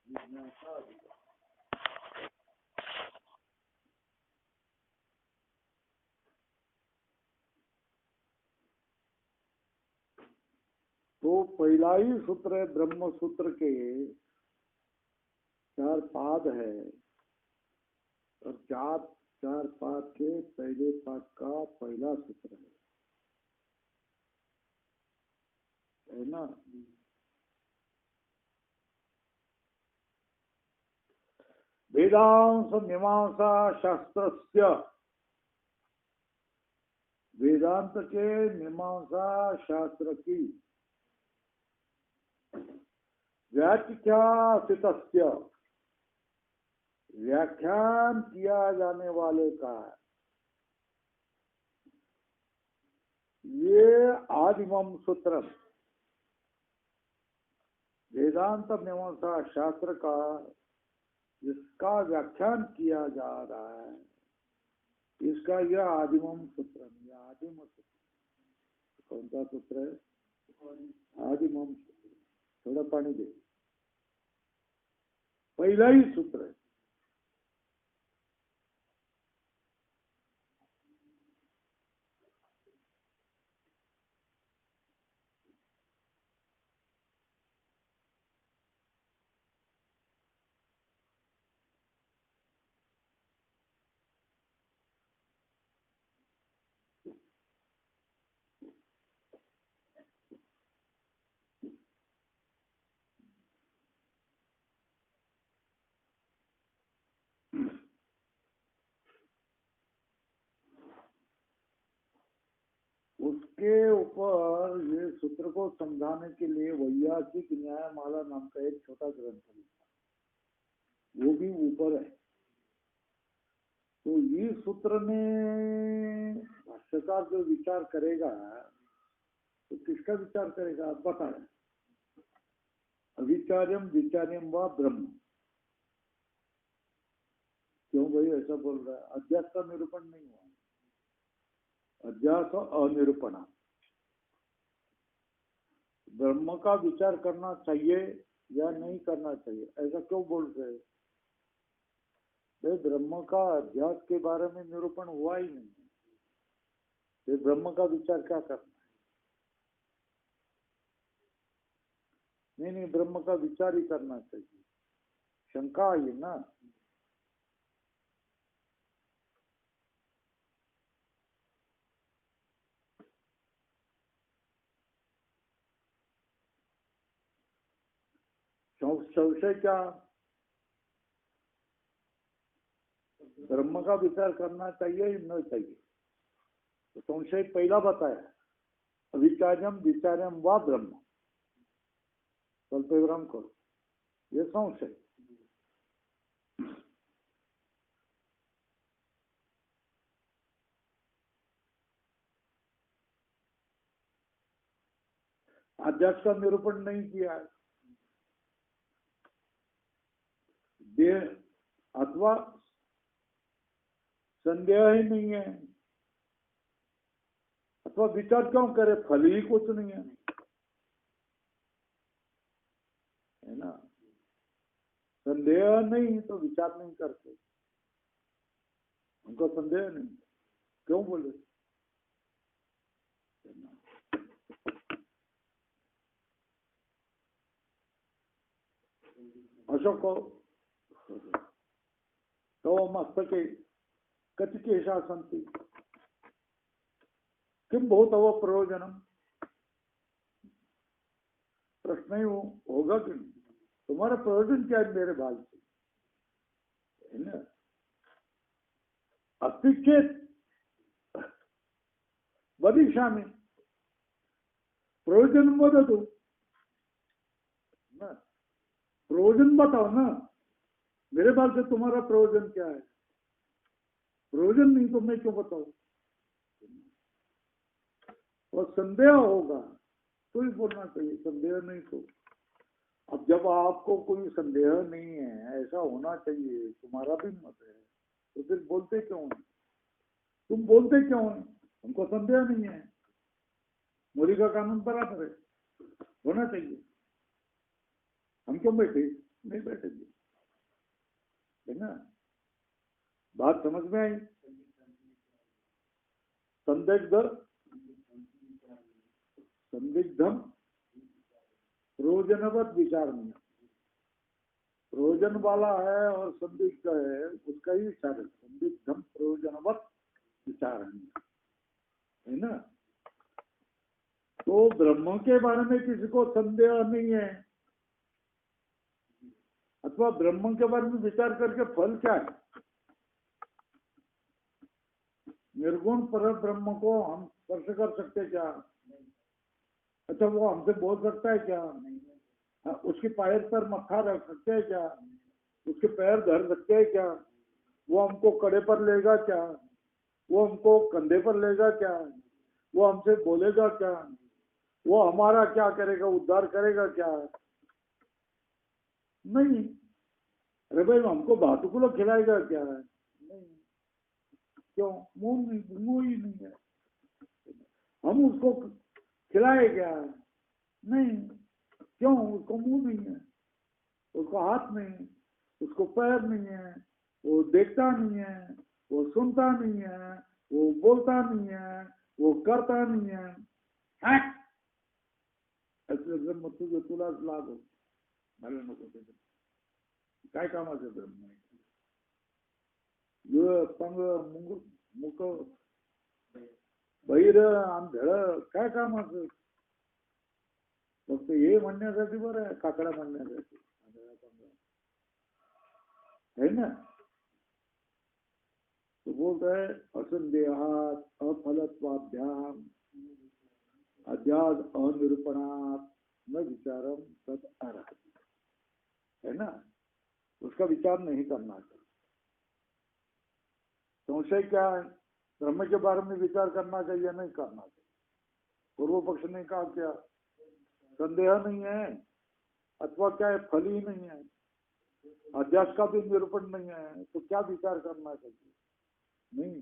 जिज्ञासा अधिकार। तो पहला ही सूत्र है, ब्रह्म सूत्र के 4 पाद है और 4 पाद के पहले पाद का पहला सूत्र है ना। वेदांत मीमांसा शास्त्रस्य, वेदांत के मीमांसा शास्त्र की व्याख्यासितस्य, व्याख्यान किया जाने वाले का ये आदिमम सूत्र, वेदांत मीमांसा शास्त्र का जिसका व्याख्यान किया जा रहा है, इसका यह आदिमम सूत्र, यह आदिम सूत्र। कौन सा सूत्र है? आदिमम सूत्र। थोड़ा पानी दे। पहला ही सूत्र है। उसके ऊपर ये सूत्र को समझाने के लिए वैयासिक न्यायमाला नाम का एक छोटा ग्रंथ लिखा, वो भी ऊपर है। तो इस सूत्र में भाष्यकार जो विचार करेगा तो किसका विचार करेगा आप बताएं। अविचार्यम विचार्यम व ब्रह्म। क्यों भाई ऐसा बोल रहा है? अध्यास का निरूपण नहीं हुआ, अध्यास अनिरूपणा। ब्रह्म का विचार करना चाहिए या नहीं करना चाहिए, ऐसा क्यों बोल रहे? ब्रह्म का अध्यास के बारे में निरूपण हुआ ही नहीं, ये ब्रह्म का विचार क्या करना है? नहीं, ब्रह्म का विचार ही करना चाहिए। शंका आई ना। संशय क्या? ब्रह्म का विचार करना चाहिए या नहीं चाहिए? तो संशय पहला बताया, अविचार्यम विचार्यम व ब्रह्म, कल्पविराम करो, ये संशय। अध्यास का निरूपण नहीं किया है, देह अथवा संदेह ही नहीं है, अथवा विचार क्यों करे, फल ही कुछ नहीं है ना। संदेह नहीं तो विचार नहीं करते, उनका संदेह नहीं, क्यों बोले? अशोक तो मस्तके कतिकेशा सन्ति किम बहुत अव प्रयोजनम। प्रश्न ही होगा कि नहीं, तुम्हारा प्रयोजन क्या है मेरे बाल से, है ना? अस्तिचेत वदिष्यामि, प्रयोजन वदतु ना, प्रयोजन बताओ ना, मेरे बाल से तुम्हारा प्रयोजन क्या है? प्रयोजन नहीं तो मैं क्यों बताऊं? और संदेह होगा तो ही बोलना चाहिए, संदेह नहीं तो। अब जब आपको कोई संदेह नहीं है, ऐसा होना चाहिए, तुम्हारा भी मत है, तो फिर बोलते क्यों है? तुम बोलते क्यों है? हमको संदेह नहीं है, मोदी का कानून बराबर है, होना चाहिए, हम क्यों बैठे? नहीं बैठेंगे, है ना। बात समझ में आई? संदिग्धम प्रयोजनवत विचार नहीं, प्रयोजन वाला है और संदिग्ध है, उसका ही विचार है। संदिग्धम प्रयोजनवत विचार है ना। तो ब्रह्म के बारे में किसी को संदेह नहीं है, अथवा ब्रह्म के बारे में विचार करके फल क्या है? निर्गुण पर ब्रह्म को हम स्पर्श कर सकते क्या? अच्छा, वो हमसे बोल सकता है क्या? उसके पैर पर मत्था रख सकते हैं क्या? उसके पैर धर सकते हैं क्या? वो हमको कड़े पर लेगा क्या? वो हमको कंधे पर लेगा क्या? वो हमसे बोलेगा क्या? वो हमारा क्या करेगा? उद्धार करेगा क्या? नहीं। अरे भाई, हमको भातुकुलो खिलाएगा क्या? नहीं। क्यों? मुंह ही नहीं है। हम उसको खिलाए क्या? नहीं। क्यों? उसको मुंह नहीं है, उसको हाथ नहीं, उसको पैर नहीं है, वो देखता नहीं है, वो सुनता नहीं है, वो बोलता नहीं है, वो करता नहीं है। ऐसे मत तुला लागो मला नको त्याचं काय कामाचं ब्रह्म आहे? पंग मुक बहिर आंधळ काय कामाचं? फक्त हे म्हणण्यासाठी बरं आहे, काकडा म्हणण्यासाठी है ना। तो बोलता है असंदेहात अफलत्वाभ्याम अध्यास अनिरूपणात् न विचारम तद अर्हति, है ना। उसका विचार नहीं करना चाहिए। संशय क्या है? ब्रह्म के बारे में विचार करना चाहिए, नहीं करना चाहिए? पूर्व पक्ष ने कहा क्या? संदेह नहीं है, अथवा क्या है, फल ही नहीं है, अध्यास का भी निरूपण नहीं है, तो क्या विचार करना चाहिए? नहीं।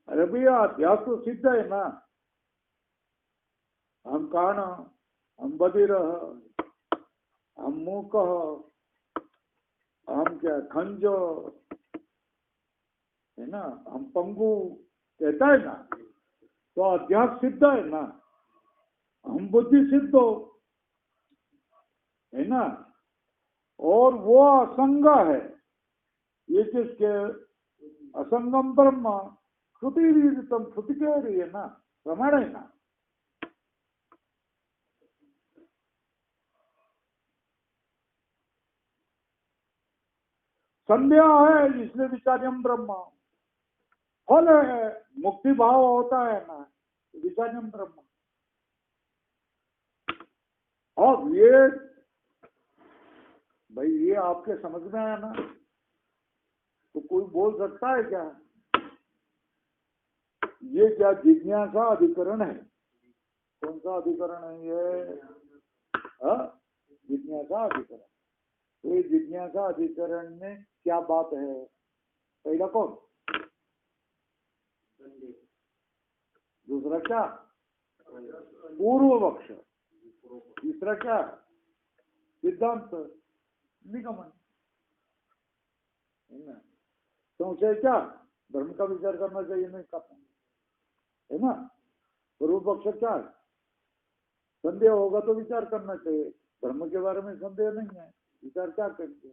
अरे भैया, अध्यास तो सिद्ध है ना। हम कान, हम बधिर, हम मूक, हम क्या खंज, है ना, हम पंगु, कहता है ना। तो अध्यास सिद्ध है ना। हम बुद्धि सिद्ध हो, है ना। और वो असंग है, ये किसके? असंगम ब्रह्म श्रुति विदितम, श्रुति कह रही है ना, प्रमाण है ना। संदेह है इसलिए विचार्यम ब्रह्म, फल है मुक्ति भाव होता है ना, विचार्यम ब्रह्म। और ये भाई, ये आपके समझ में आया ना? तो कोई बोल सकता है क्या? ये क्या जिज्ञासा अधिकरण है? कौन सा अधिकरण है ये? जिज्ञासा अधिकरण। तो ये जिज्ञासा अधिकरण में क्या बात है? पहला कौन? दूसरा क्या? पूर्व पक्ष। तीसरा क्या? सिद्धांत निगमन, है ना। संशय क्या? धर्म का विचार करना चाहिए, नहीं करना, है ना। पूर्व पक्ष क्या? संदेह होगा तो विचार करना चाहिए, धर्म के बारे में संदेह नहीं है, विचार क्या करेंगे?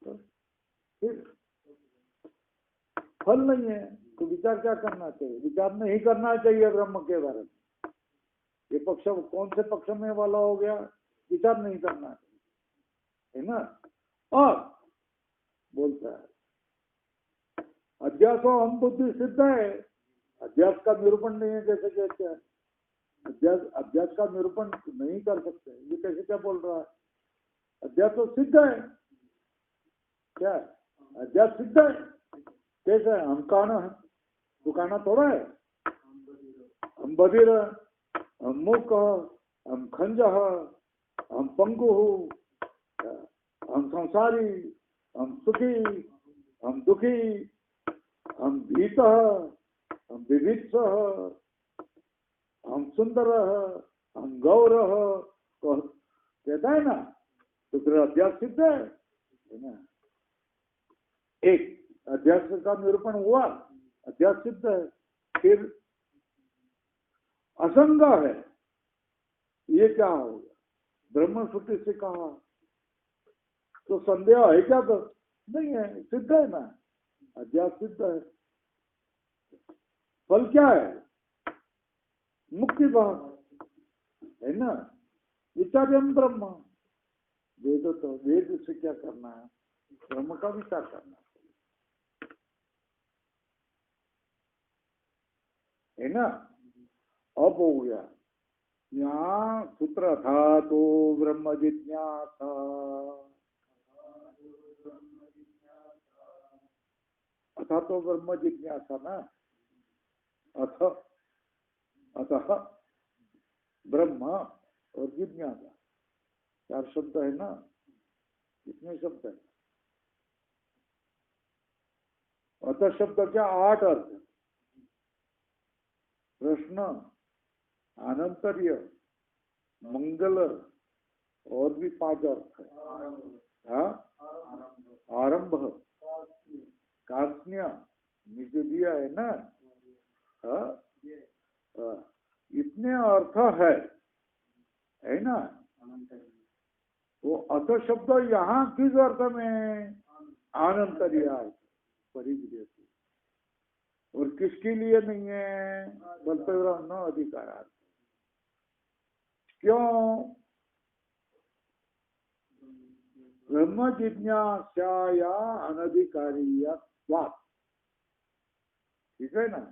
तो फिर फल नहीं है तो विचार क्या करना चाहिए? विचार नहीं करना चाहिए ब्रह्म के बारे में। ये पक्ष कौन से पक्ष में वाला हो गया? विचार नहीं करना चाहिए, है ना। और बोलता है अध्यास हम बुद्धि सिद्ध है, अध्यास का निरूपण नहीं है, जैसे कहते हैं अध्यास का निरूपण नहीं कर सकते, ये कैसे क्या बोल रहा है? अध्यास तो सिद्ध है। क्या अध्यास सिद्ध है? कैसे है? हम काना है, तो काना थोड़ा है। हम बधिर, हम मूक, हम खंज, हम पंगु, हम संसारी, हम सुखी, हम दुखी, हम भीत, हम विभित्स, हम सुंदर, गौर कहता है ना, तो फिर अध्यास सिद्ध है ना। एक अध्यास का निरूपण हुआ, अध्यास सिद्ध है। फिर असंग है, ये क्या हो गया? ब्रह्म श्रुति से कहा तो संदेह है क्या? तो नहीं है, सिद्ध है ना, अध्यास सिद्ध है। फल क्या है? मुक्ति भाव है ना, विचार्यम ब्रह्म। वेद तो वेद से क्या करना है? ब्रह्म का विचार करना है ना। अब हो गया यहाँ सूत्र था तो ब्रह्म जिज्ञासा, अथा तो ब्रह्म जिज्ञासा ना, अथ अतः ब्रह्म और जिज्ञासा, चार शब्द है ना, कितने शब्द है? अतः शब्द क्या? 8 अर्थ। प्रश्न, अनंतर्य, मंगल और भी 5 अर्थ है। हाँ, आरंभ, कार्ष्ण्य, नीचे दिया है ना। हाँ, इतने अर्थ है ना। वो अथ शब्द यहाँ किस अर्थ में? आनंतर्य परिग्रह, और किसके लिए नहीं है? बलते न अधिकार। क्यों? ब्रह्म जिज्ञासाया अनधिकारियत्वात्, ठीक है ना।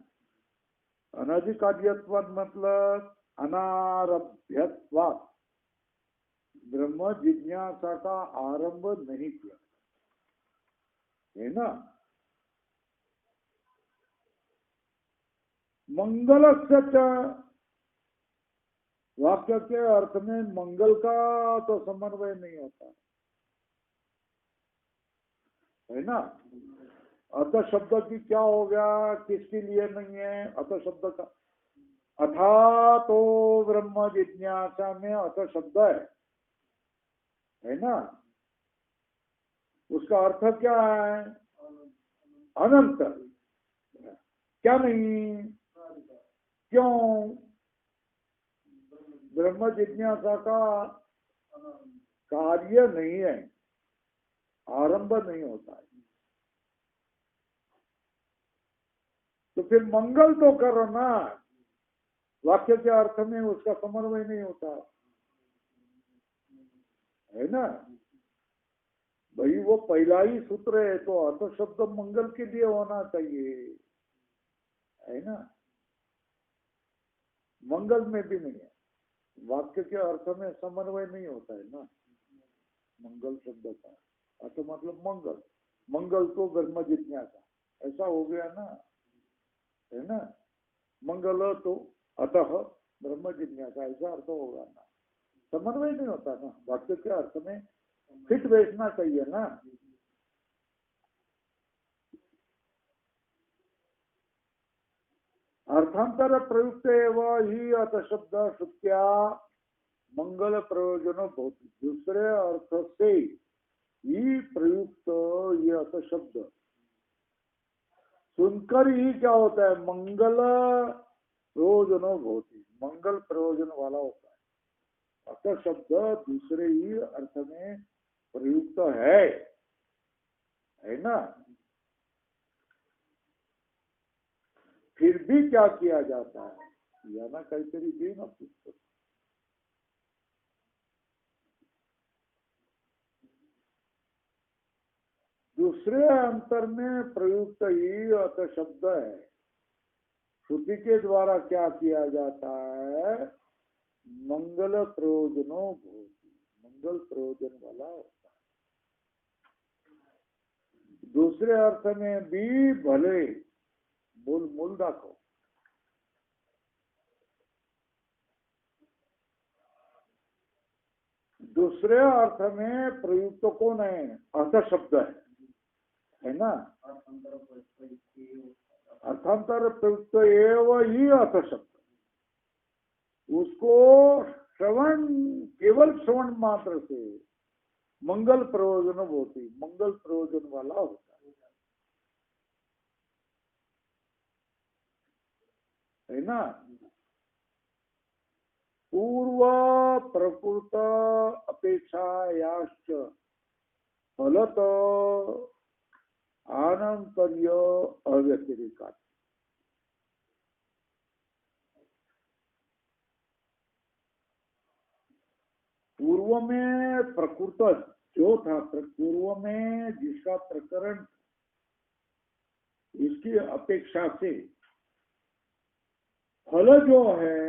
अनधिकारियत्वात् मतलब अनारभ्यत्वात्, ब्रह्म जिज्ञासा का आरंभ नहीं किया है ना। मंगल से वाक्य के अर्थ में मंगल का तो समन्वय नहीं होता है ना। अथ शब्द की क्या हो गया? किसके लिए नहीं है अथ शब्द का? अथा तो ब्रह्म जिज्ञासा में अथ शब्द है ना। उसका अर्थ क्या है? अनंत। क्या नहीं? क्यों? ब्रह्म जिज्ञासा का कार्य नहीं है, आरंभ नहीं होता है। तो फिर मंगल तो करो ना, वाक्य के अर्थ में उसका समन्वय नहीं होता है ना भाई। वो पहला ही सूत्र है, तो अर्थ शब्द मंगल के लिए होना चाहिए है ना। मंगल में भी नहीं है, वाक्य के अर्थ में समन्वय नहीं होता है ना मंगल शब्द का। अर्थ मतलब मंगल, मंगल तो ब्रह्म जिज्ञासा, ऐसा हो गया ना है ना। मंगल तो अतः ब्रह्म जिज्ञासा, ऐसा अर्थ होगा ना। समन्वय नहीं होता ना, वाक्य के अर्थ में फिट बैठना चाहिए ना। अर्थांतर प्रयुक्त ही अथ शब्द श्रुत्या मंगल प्रयोजन बहुत, दूसरे अर्थ से ही प्रयुक्त ये अथ शब्द सुनकर ही क्या होता है? मंगल प्रयोजनो भवति, मंगल प्रयोजन वाला होता है। अथ शब्द दूसरे ही अर्थ में प्रयुक्त है ना। फिर भी क्या किया जाता है? या ना काहीतरी दे ना पुस्तक। दूसरे अंतर में प्रयुक्त ही अथ शब्द है। श्रुति के द्वारा क्या किया जाता है? मंगल प्रयोजनो भवति, मंगल प्रयोजन वाला होता है। दूसरे अर्थ में भी भले मूल दाखो, दूसरे अर्थ में प्रयुक्त कौन है? अथ शब्द है ना। अर्थांतर प्रयुक्त एवं ही अथ शब्द, उसको श्रवण, केवल श्रवण मात्र से मंगल प्रयोजन होती, मंगल प्रयोजन वाला होता है ना। पूर्व प्रकृत अपेक्षायाश्च फलत आनंतर्य अव्यतिरिका। पूर्व में प्रकृत जो था, पूर्व में जिसका प्रकरण इसकी अपेक्षा से फल जो है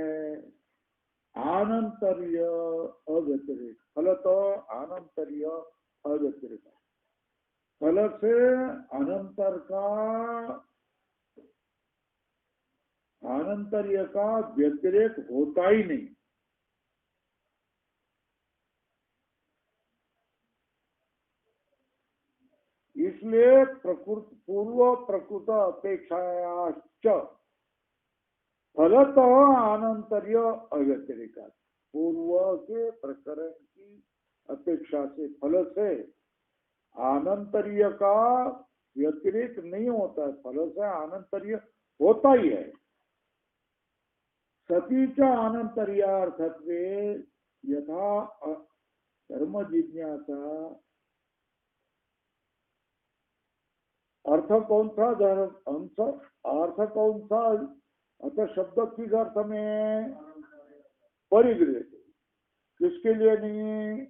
आनंतर्य अव्यतिरिक, फल तो आनंतर्य अव्यतिरिक, फल से अनंतर का, आनंतर्य का व्यतिरेक होता ही नहीं। इसलिए प्रकृत, पूर्व प्रकृत अपेक्षायाश्च फलत आनंतर्य अव्यतिरिका। पूर्व के प्रकरण की अपेक्षा से, फल से आनंतर्य का व्यतिरिक नहीं होता है, फल से आनंतर्य होता ही है। सतीच आनंतर्यार्थत्वे यथा धर्म जिज्ञासा, अर्थ कौन सा, धर्म अर्थ कौन सा, अतः शब्द किस अर्थ में, परिग्रह, किसके लिए नहीं,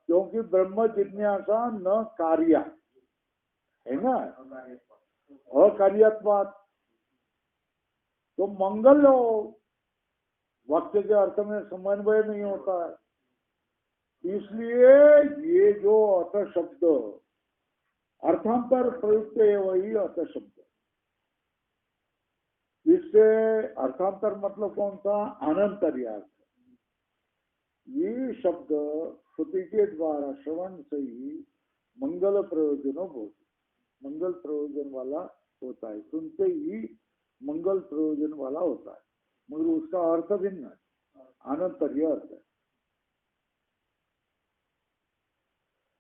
क्योंकि ब्रह्म जिज्ञासा न कार्य है ना, अकार्यत्वात्, तो मंगल वाक्य के अर्थ में समन्वय नहीं होता है। इसलिए ये जो अथ शब्द अर्थांतर प्रयुक्त है वही अथ शब्द। इससे अर्थांतर मतलब कौन सा, अनंतर्यार्थ। ये शब्द श्रुति के द्वारा श्रवण से ही मंगल प्रयोजन होती, मंगल प्रयोजन वाला होता है, सुनते ही मंगल प्रयोजन वाला होता है, मगर उसका अर्थ भिन्न है, अनंतर्य अर्थ है।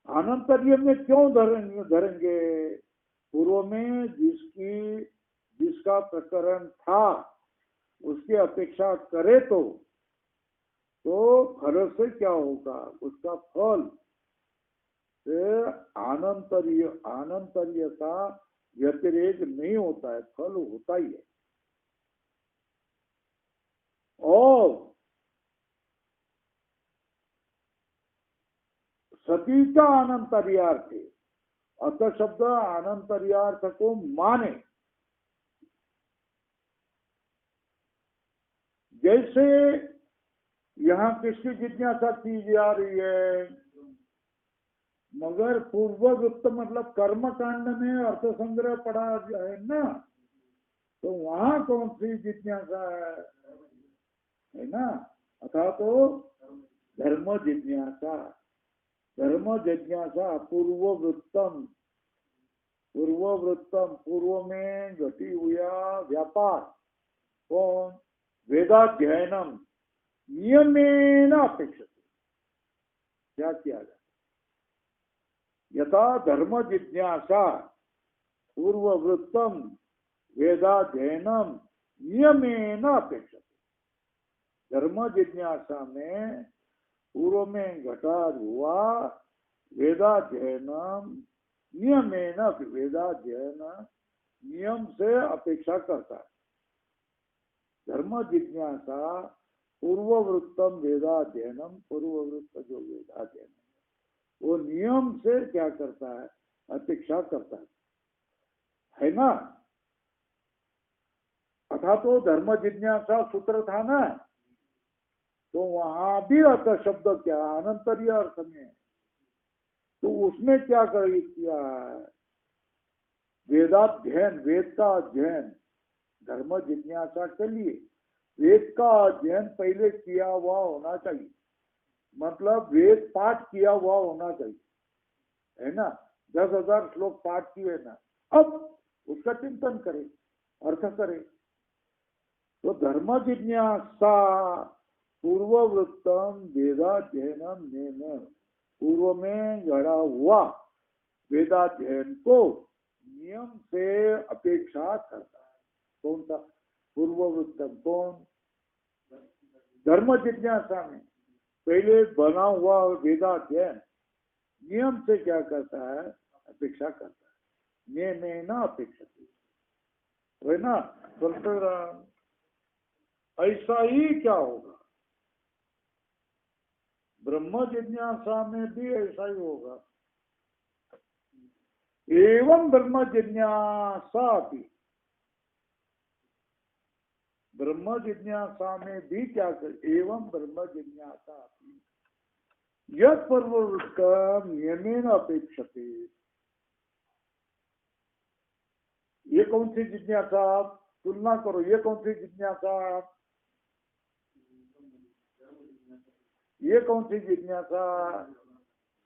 अनंतर्य में क्यों धरेंगे, पूर्व में जिसका प्रकरण था उसकी अपेक्षा करे तो फल से क्या होगा, उसका फल से आनंतर्य का व्यतिरेक नहीं होता है, फल होता ही है। और सतीचा अनंतर्यार्थ, अत शब्द अनंतर्यार्थ को माने, जैसे यहाँ किसकी जिज्ञासा की जा रही है, मगर पूर्ववृत्त मतलब कर्म कांड में अर्थ संग्रह पढ़ा है ना, तो वहां कौन सी जिज्ञासा है ना, अथा तो धर्म जिज्ञासा, धर्म जिज्ञासा पूर्ववृत्तम, पूर्व में घटी हुआ व्यापार कौन, वेदाध्ययनम नियमेन अपेक्षते, क्या किया जाए, यथा धर्म जिज्ञासा पूर्ववृत्तम वेदाध्ययनम नियमेन अपेक्षते। धर्म जिज्ञासा में पूर्व में घटा हुआ वेदाध्ययनम नियमेन, वेदाध्ययन नियम से अपेक्षा करता है। धर्म जिज्ञासा पूर्ववृत्तम वेदाध्ययनम, पूर्ववृत्त जो वेदाध्ययन वो नियम से क्या करता है, अपेक्षा करता है ना। अथा तो धर्म जिज्ञासा सूत्र था ना, तो वहां भी अर्थ शब्द क्या, अनंतर्य अर्थ में, तो उसमें क्या किया है, वेदाध्ययन, वेद का अध्ययन, धर्म जिज्ञासा के लिए वेद का अध्ययन पहले किया हुआ होना चाहिए, मतलब वेद पाठ किया हुआ होना चाहिए, है ना। 10,000 श्लोक पाठ किए ना, अब उसका चिंतन करे, अर्थ करे, तो धर्म जिज्ञासा पूर्ववृत्तम वेदाध्ययनम नेम, पूर्व में गढ़ा हुआ वेदाध्ययन को नियम से अपेक्षा करता है। कौन सा पूर्ववृत्तम? कौन? धर्म जिज्ञासा में पहले बना हुआ वेदाध्ययन नियम से क्या करता है? अपेक्षा करता है। नियम ना अपेक्षा है ना। ऐसा ही क्या होगा? ब्रह्म जिज्ञासा में भी ऐसा ही होगा। एवं ब्रह्म जिज्ञासा भी, ब्रह्म जिज्ञासा में भी क्या कर? एवं ब्रह्म जिज्ञासा भी यद पूर्ववृत्त नियमेन अपेक्षते। ये कौन सी जिज्ञासा? तुलना करो, ये कौन सी जिज्ञासा? ये कौन सी जिज्ञासा?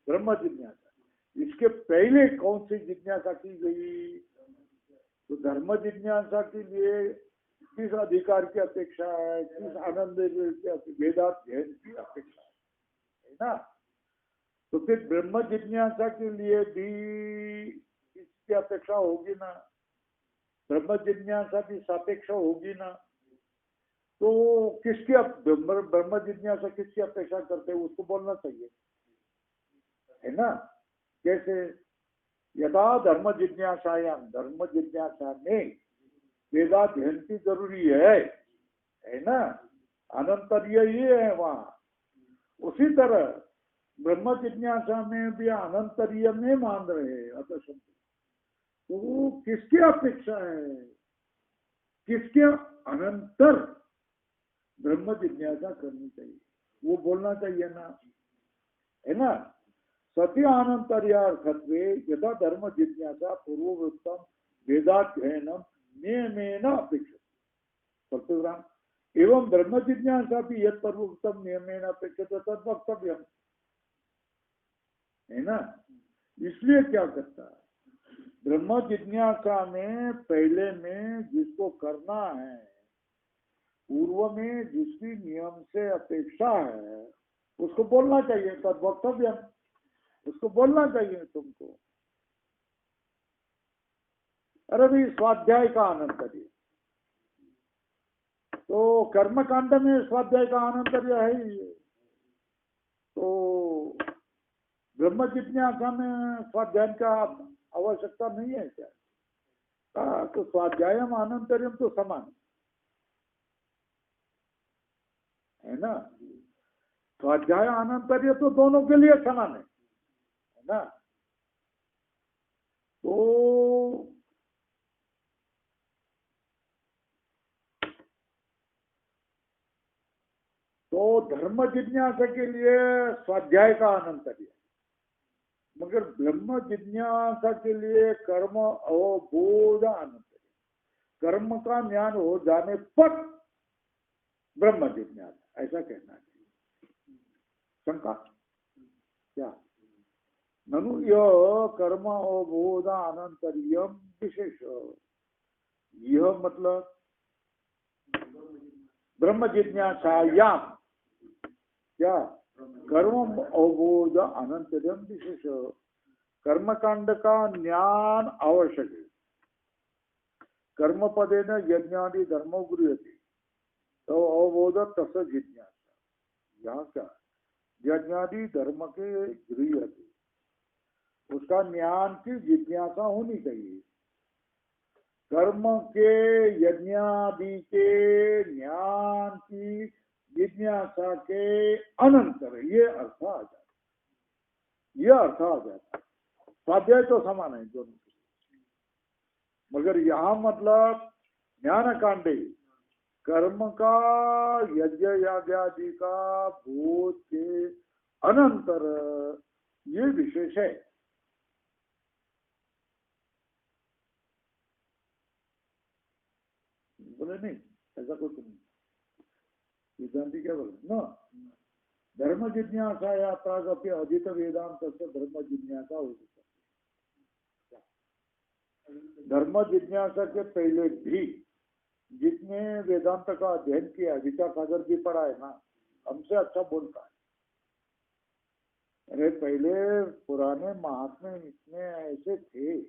ब्रह्म जिज्ञासा। इसके पहले कौन सी जिज्ञासा की गई? तो धर्म जिज्ञासा के लिए किस अधिकार की अपेक्षा है? किस आनंद की? वेदाध्ययन की अपेक्षा है ना। तो फिर ब्रह्म जिज्ञासा के लिए भी इसकी अपेक्षा होगी ना। ब्रह्म जिज्ञासा भी सापेक्ष होगी ना। तो किसकी ब्रह्म जिज्ञासा किसकी अपेक्षा करते हैं उसको बोलना चाहिए, है ना। कैसे? यथा धर्म जिज्ञासायाम, धर्म जिज्ञासा में वेदाध्ययन की जरूरी है ना। अनंतर्य ही है वहां। उसी तरह ब्रह्म जिज्ञासा में भी अनंतर्य में मान रहे हैं अतः शब्द। तो किसकी अपेक्षा है? किसके अनंतर ब्रह्म जिज्ञासा करनी चाहिए वो बोलना चाहिए ना, है ना। सत्य अनंतर्यार्थत्वे यथा धर्म जिज्ञासा पूर्ववृत्तम वेदाध्ययनम नियमेन अपेक्षित एवं ब्रह्म जिज्ञासा भी यद पूर्ववृत्तम नियमेन अपेक्षित तद वक्तव्यम, है ना। इसलिए क्या करता है? ब्रह्म जिज्ञासा में पहले में जिसको करना है, पूर्व में जिसकी नियम से अपेक्षा है उसको बोलना चाहिए। तद वक्तव्य, उसको बोलना चाहिए तुमको। अरे भाई स्वाध्याय का अनंतर्य, तो कर्मकांड में स्वाध्याय का अनंतर्य है ही। तो ब्रह्म जिज्ञासा में स्वाध्याय का आवश्यकता नहीं है क्या? तो स्वाध्यायम अनंतर्यम तो समान है ना। स्वाध्याय अनंतर्य तो दोनों के लिए समान है ना। तो धर्म जिज्ञासा के लिए स्वाध्याय का अनंतर्य, मगर ब्रह्म जिज्ञासा के लिए कर्म अवबोध अनंतर्य। कर्म का ज्ञान हो जाने पर ब्रह्म जिज्ञासा, ऐसा कहना चाहिए। शंका क्या? ननु यह कर्म अवबोध अनंतर्यम विशेष, यह मतलब ब्रह्म जिज्ञासायाम क्या कर्म अवबोध अनंतर्यम विशेष, कर्मकांड का ज्ञान आवश्यक है। कर्म पदे न यज्ञादि धर्मो गृह्यते तो अवबोध तस जिज्ञासा। यहाँ क्या? यज्ञादि धर्म के गृह्यते, उसका ज्ञान की जिज्ञासा होनी चाहिए। कर्म के यज्ञादि के ज्ञान की जिज्ञासा के अनंतर ये अर्थ आ जाता, ये अर्थ आ जाता। स्वाध्याय तो समान है दोनों के, मगर यहाँ मतलब ज्ञान कांडे कर्म का यज्ञ यागादि का बोध के अनंतर ये विशेष है। बोले नहीं, ऐसा कुछ नहीं। सिद्धांति क्या बोले ना, धर्म जिज्ञासा या प्रागप्य अधीत वेदांत से धर्म जिज्ञासा हो सकता। धर्म जिज्ञासा के पहले भी जिसने वेदांत का अध्ययन किया, विचार सागर भी पढ़ा है ना, हमसे अच्छा बोलता है। अरे पहले पुराने महात्मा इतने ऐसे थे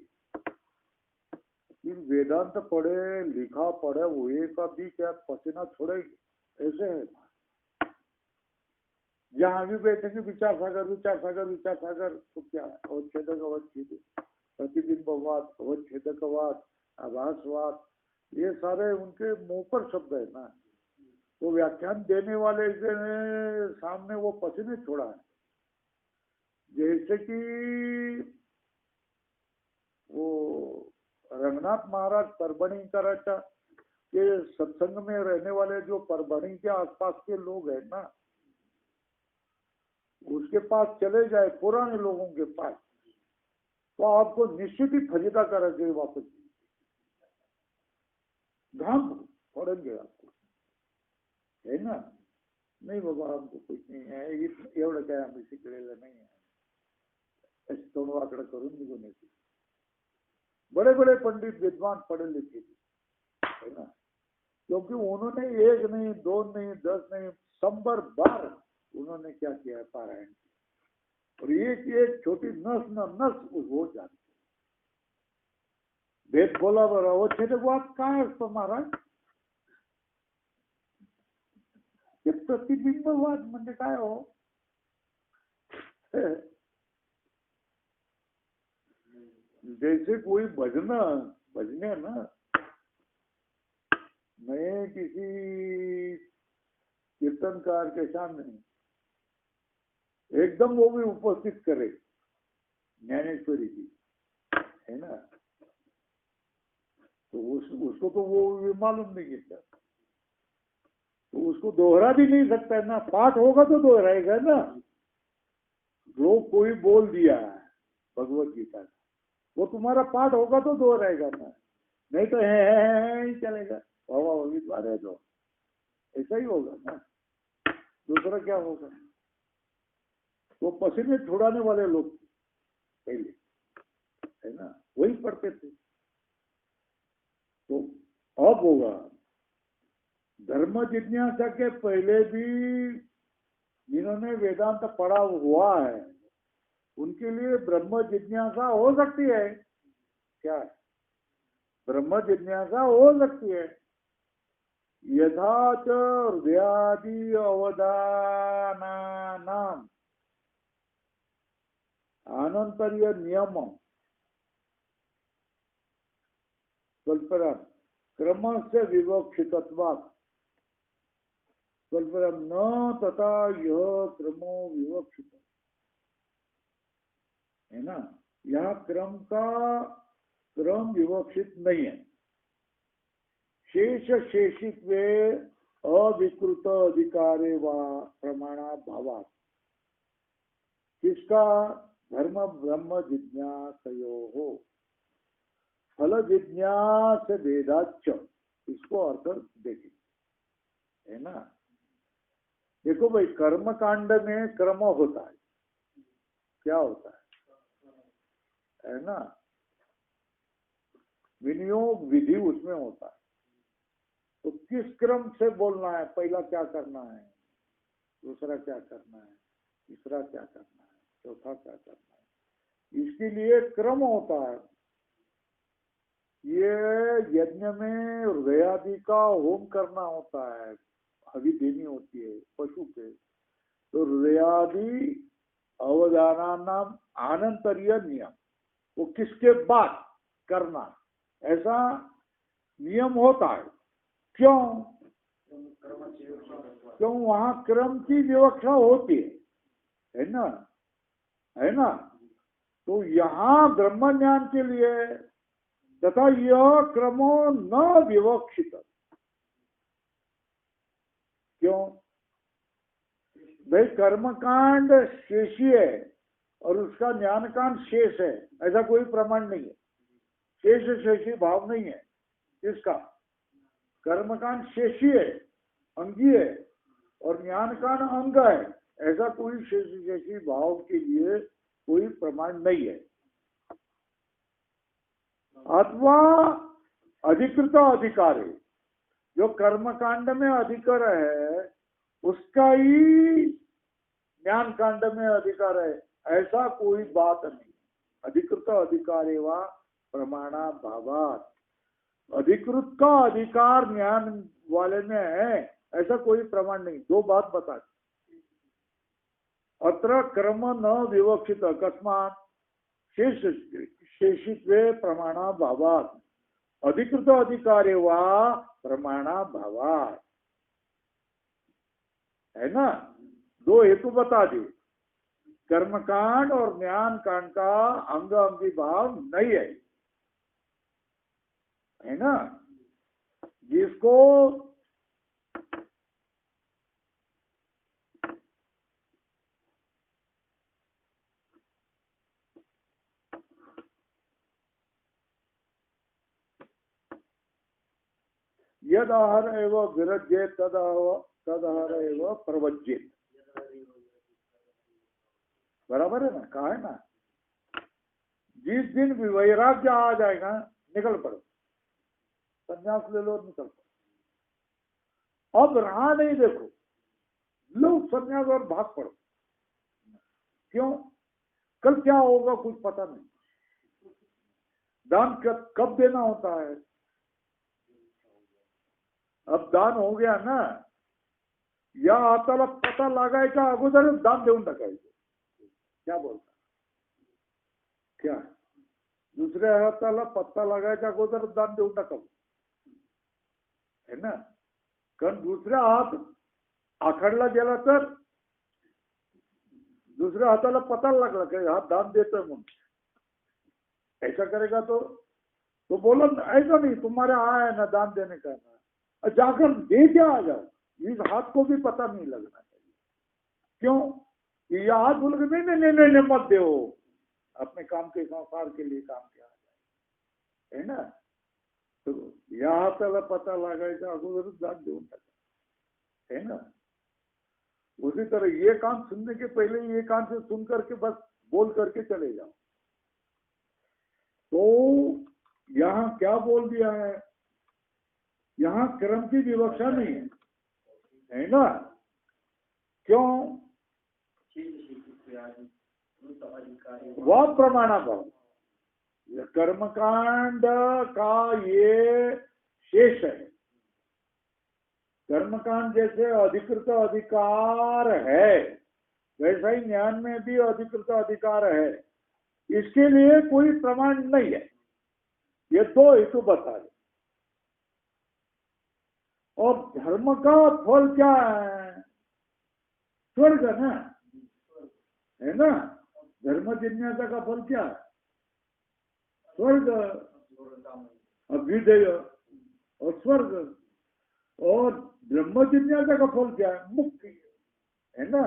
कि वेदांत पढ़े लिखा पढ़े हुए का भी क्या पसीना छोड़ेगी, ऐसे है। जहाँ भी बैठेंगे विचार सागर विचार सागर विचार सागर, तो क्या है, अवच्छेदक अवच्छेद, प्रतिबिंबवाद, अवच्छेदकवाद, आभासवाद, ये सारे उनके मुंह पर शब्द है ना। तो व्याख्यान देने वाले के सामने वो पसीने छोड़ा है। जैसे कि वो रंगनाथ महाराज परभणी कराचा के सत्संग में रहने वाले जो परभणी के आसपास के लोग हैं ना, उसके पास चले जाए पुराने लोगों के पास, तो आपको निश्चित ही फजीता करेंगे वापस, घाम पड़ेंगे आपको, है ना। नहीं बाबा हमको कुछ नहीं है, एवढं काय आम्ही शिकलेलं नाही है, तोंड वाकडं करून निघून येते। बड़े बड़े पंडित विद्वान पढ़े लिखे थे, है ना, क्योंकि उन्होंने एक नहीं, दो नहीं, 10 नहीं, 100 बार उन्होंने क्या किया है, पारायण किया, और एक एक छोटी नस न नस हो जाती। भेद बोला बरं, अवच्छेदकवाद काय असतो महाराज? ते प्रतिबिंबवाद म्हणजे काय हो? जैसे कोई भजने ना, मैं किसी कीर्तनकार के सामने एकदम वो भी उपस्थित करे ज्ञानेश्वरी जी, है ना, तो उसको तो वो भी मालूम नहीं है, तो उसको दोहरा भी नहीं सकता है ना, पाठ होगा तो दोहराएगा ना। जो कोई बोल दिया भगवत गीता का, वो तुम्हारा पाठ होगा तो दोहराएगा ना, नहीं तो है ही चलेगा, वाह विद्वान है तो ऐसा ही होगा ना, दूसरा क्या होगा। वो पसीने छुड़ाने वाले लोग पहले, है ना, वही पढ़ते थे। तो अब होगा धर्म जिज्ञासा के पहले भी जिन्होंने वेदांत पढ़ा हुआ है, उनके लिए ब्रह्म जिज्ञासा हो सकती है। क्या है? ब्रह्म जिज्ञासा हो सकती है। यथाच हृदयादि अवदानानाम आनंतर्य नियम कल्पना क्रम से विवक्षितत्वात् कल्पना न तथा यह क्रमो विवक्षित, है ना, यहाँ क्रम विवक्षित नहीं है। शेष शेषित्व अविकृत अधिकारे व प्रमाणा भावात् किसका धर्म ब्रह्म जिज्ञासयो हो फल जिज्ञास भेदाच, इसको अर्थ देखें, है ना। देखो भाई, कर्म कांड में क्रम होता है, क्या होता है ना, विनियोग विधि उसमें होता है। तो किस क्रम से बोलना है, पहला क्या करना है, दूसरा क्या करना है, तीसरा क्या करना है, चौथा क्या करना है, इसके लिए क्रम होता है। ये यज्ञ में हृदयादि का होम करना होता है, हवि देनी होती है पशु के, तो हृदयादि अवदानानाम आनंतर्य नियम, वो किसके बाद करना, ऐसा नियम होता है। क्यों? क्यों? वहां क्रम की विवक्षा होती है ना, है ना। तो यहाँ ब्रह्म ज्ञान के लिए तथा यह क्रमो न विवक्षित, क्यों भाई? कर्मकांड शेषी है और उसका ज्ञान कांड शेष है, ऐसा कोई प्रमाण नहीं है। शेष शेषी भाव नहीं है इसका। कर्मकांड शेषी है, अंगी है, और ज्ञान कांड अंग है, ऐसा कोई शेष शेषी भाव के लिए कोई प्रमाण नहीं है। अथवा अधिकृत अधिकार है, जो कर्म कांड में अधिकार है उसका ही ज्ञान कांड में अधिकार है, ऐसा कोई बात नहीं। अधिकृत अधिकारे वा प्रमाणा भावात, अधिकृत का अधिकार ज्ञान वाले में है ऐसा कोई प्रमाण नहीं। दो बात बता, अत्र कर्म न विवक्षित अकस्मात शेषित्वे प्रमाणा भावात, अधिकृत अधिकारे वा प्रमाणा भावात, है ना। दो हेतु बता दिए, कर्मकांड और ज्ञान कांड का अंग अंगी भाव नहीं है ना। जिसको यद आहार एवं विरज्य तद आहार एवं प्रवज्येत, बराबर है ना, कहा है ना। जिस दिन वैराग्य आ जाएगा निकल पड़ो, संन्यास ले लो, निकल पड़ो। अब रहा नहीं, देखो लो संन्यास और भाग पड़ो। क्यों? कल क्या होगा कुछ पता नहीं। दान कब देना होता है? अब दान हो गया ना, या आता पता लगायचा अगोदर दान देऊन टाकायचं, क्या बोलता? क्या दुसऱ्या हाताला पत्ता लागायच्या अगोदर दान देऊन टाकावं, है ना। कारण दुसऱ्या हात आखडला गेला तर दूसरे हाथाला पता लागला कि हाथ दान देता है, मुझे ऐसा करेगा तो बोलो ऐसा नहीं, तुम्हारे आया है ना दान देने का ना, जाकर दे के आ जाओ। इस हाथ को भी पता नहीं लगना चाहिए। क्यों? ये हाथ बोल के नहीं मत दो, अपने काम के संसार के लिए काम किया जाए, है ना। तो या हाथाला पता लागायचा अगोदर दान देऊन टाका, है ना। उसी तरह ये काम सुनने के पहले ये कान से सुन करके बस बोल करके चले जाओ। तो यहाँ क्या बोल दिया है? यहाँ क्रम की विवक्षा नहीं है ना। क्यों? वह प्रमाणा भाव, कर्मकांड का ये शेष है। कर्मकांड जैसे अधिकृत अधिकार है, वैसा ही ज्ञान में भी अधिकृत अधिकार है। इसके लिए कोई प्रमाण नहीं है। ये दो हेतु बता रहे। और धर्म का फल क्या है? स्वर्ग ना, है ना। धर्म जिज्ञासा का फल क्या है? स्वर्ग, अभ्युदय और स्वर्ग। और ब्रह्म जिज्ञासा का फल क्या है? मुक्ति, है ना।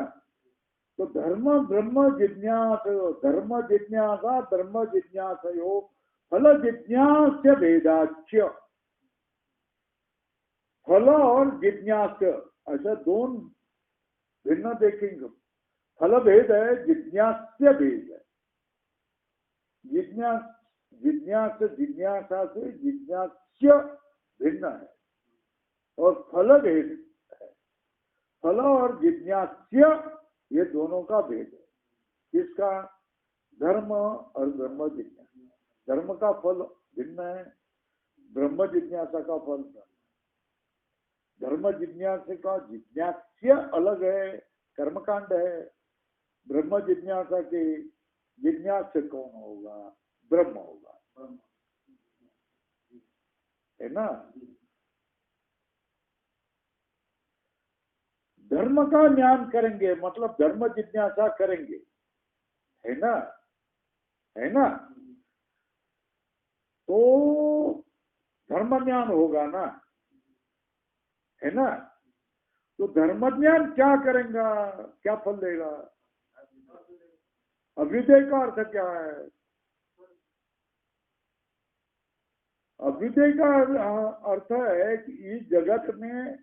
तो धर्म ब्रह्म जिज्ञास, धर्म जिज्ञासा धर्म जिज्ञासयो फल जिज्ञास्य भेदाच्य, फल और जिज्ञास्य ऐसा दोन भिन्न देखेंगे। फल भेद है, जिज्ञास्य भेद है। जिज्ञास जिज्ञासा से जिज्ञास्य भिन्न है और फल भेद है। फल और जिज्ञास्य ये दोनों का भेद है। इसका धर्म और ब्रह्म जिज्ञासा, धर्म का फल भिन्न है, ब्रह्म जिज्ञासा का फल भिन्न है। धर्म जिज्ञासा का जिज्ञास्य अलग है, कर्मकांड है। ब्रह्म जिज्ञासा के जिज्ञास्य कौन होगा? ब्रह्म होगा, है ना। धर्म का ज्ञान करेंगे मतलब धर्म जिज्ञासा करेंगे, है ना, है ना। तो धर्म ज्ञान होगा ना, है ना। तो धर्म ज्ञान क्या करेगा, क्या फल देगा? अभ्युदय का अर्थ क्या है? अभ्युदय का अर्थ है कि इस जगत में